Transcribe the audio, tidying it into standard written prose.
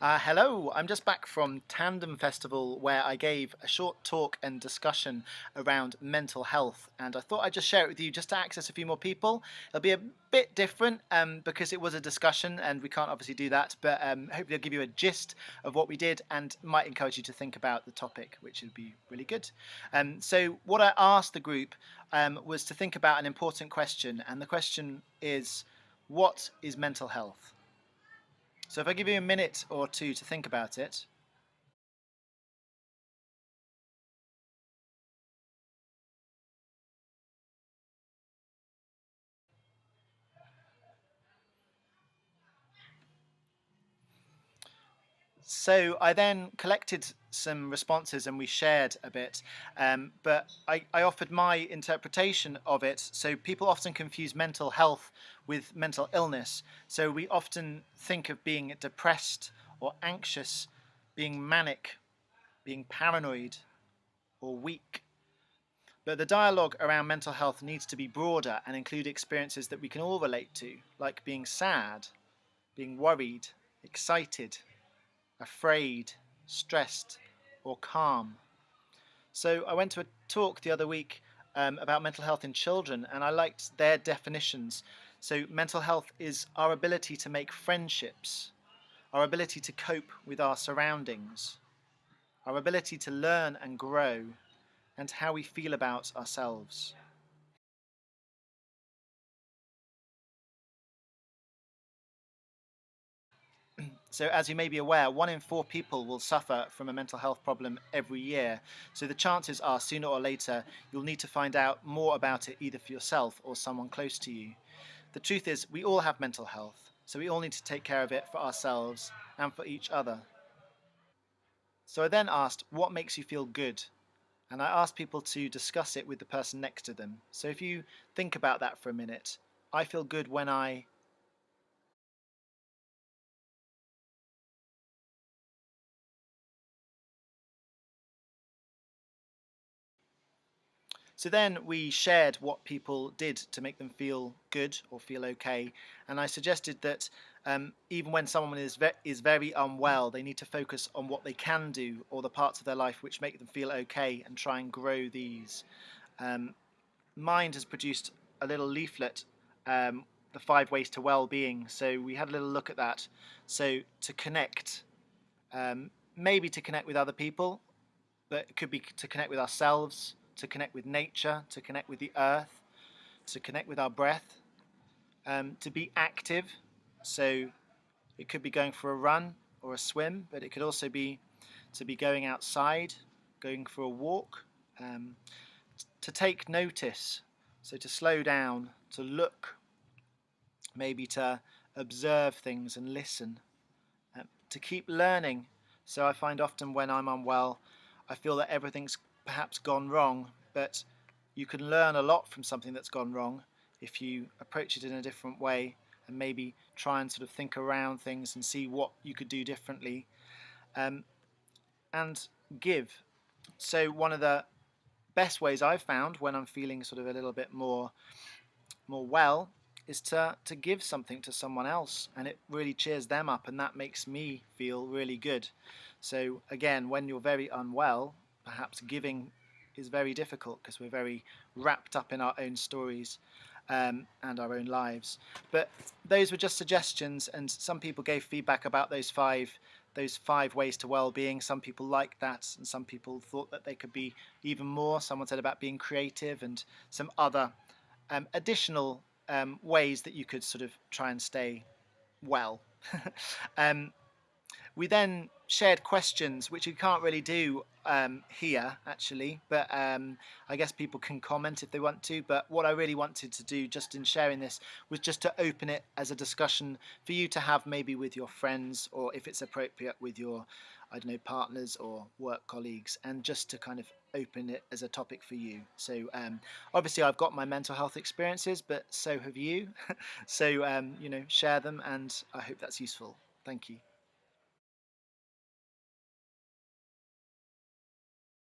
Hello, I'm just back from Tandem Festival where I gave a short talk and discussion around mental health, and I thought I'd just share it with you just to access a few more people. It'll be a bit different because it was a discussion and we can't obviously do that, but hopefully I'll give you a gist of what we did and might encourage you to think about the topic, which would be really good. So, what I asked the group was to think about an important question, and the question is, what is mental health? So if I give you a minute or two to think about it. So I then collected some responses and we shared a bit, but I offered my interpretation of it. So people often confuse mental health with mental illness. So we often think of being depressed or anxious, being manic, being paranoid, or weak. But the dialogue around mental health needs to be broader and include experiences that we can all relate to, like being sad, being worried, excited, afraid, stressed, or calm. So I went to a talk the other week about mental health in children, and I liked their definitions. So, mental health is our ability to make friendships, our ability to cope with our surroundings, our ability to learn and grow, and how we feel about ourselves. So, as you may be aware, 1 in 4 people will suffer from a mental health problem every year. So, the chances are sooner or later you'll need to find out more about it either for yourself or someone close to you. The truth is, we all have mental health, so we all need to take care of it for ourselves and for each other. So, I then asked, what makes you feel good? And I asked people to discuss it with the person next to them. So, if you think about that for a minute, I feel good when I. So then we shared what people did to make them feel good or feel okay, and I suggested that even when someone is very unwell, they need to focus on what they can do or the parts of their life which make them feel okay, and try and grow these. Um, Mind has produced a little leaflet, the 5 ways to well-being. So we had a little look at that. So to connect, maybe to connect with other people, but it could be to connect with ourselves, to connect with nature, to connect with the earth, to connect with our breath, to be active. So it could be going for a run or a swim, but it could also be to be going outside, going for a walk, um, to take notice, so to slow down, to look, maybe to observe things and listen, to keep learning. So I find often when I'm unwell, I feel that everything's perhaps gone wrong, but you can learn a lot from something that's gone wrong if you approach it in a different way and maybe try and sort of think around things and see what you could do differently, um, and give. So one of the best ways I've found when I'm feeling sort of a little bit more well is to give something to someone else, and it really cheers them up and that makes me feel really good. So again, when you're very unwell, perhaps giving is very difficult because we're very wrapped up in our own stories, and our own lives. But those were just suggestions, and some people gave feedback about those five ways to well-being. Some people liked that, and some people thought that they could be even more. Someone said about being creative, and some other additional ways that you could sort of try and stay well. um, we then shared questions, which we can't really do here actually, but I guess people can comment if they want to. But what I really wanted to do just in sharing this was just to open it as a discussion for you to have maybe with your friends, or if it's appropriate with your, I don't know, partners or work colleagues, and just to kind of open it as a topic for you. So obviously I've got my mental health experiences, but so have you. So share them, and I hope that's useful. Thank you.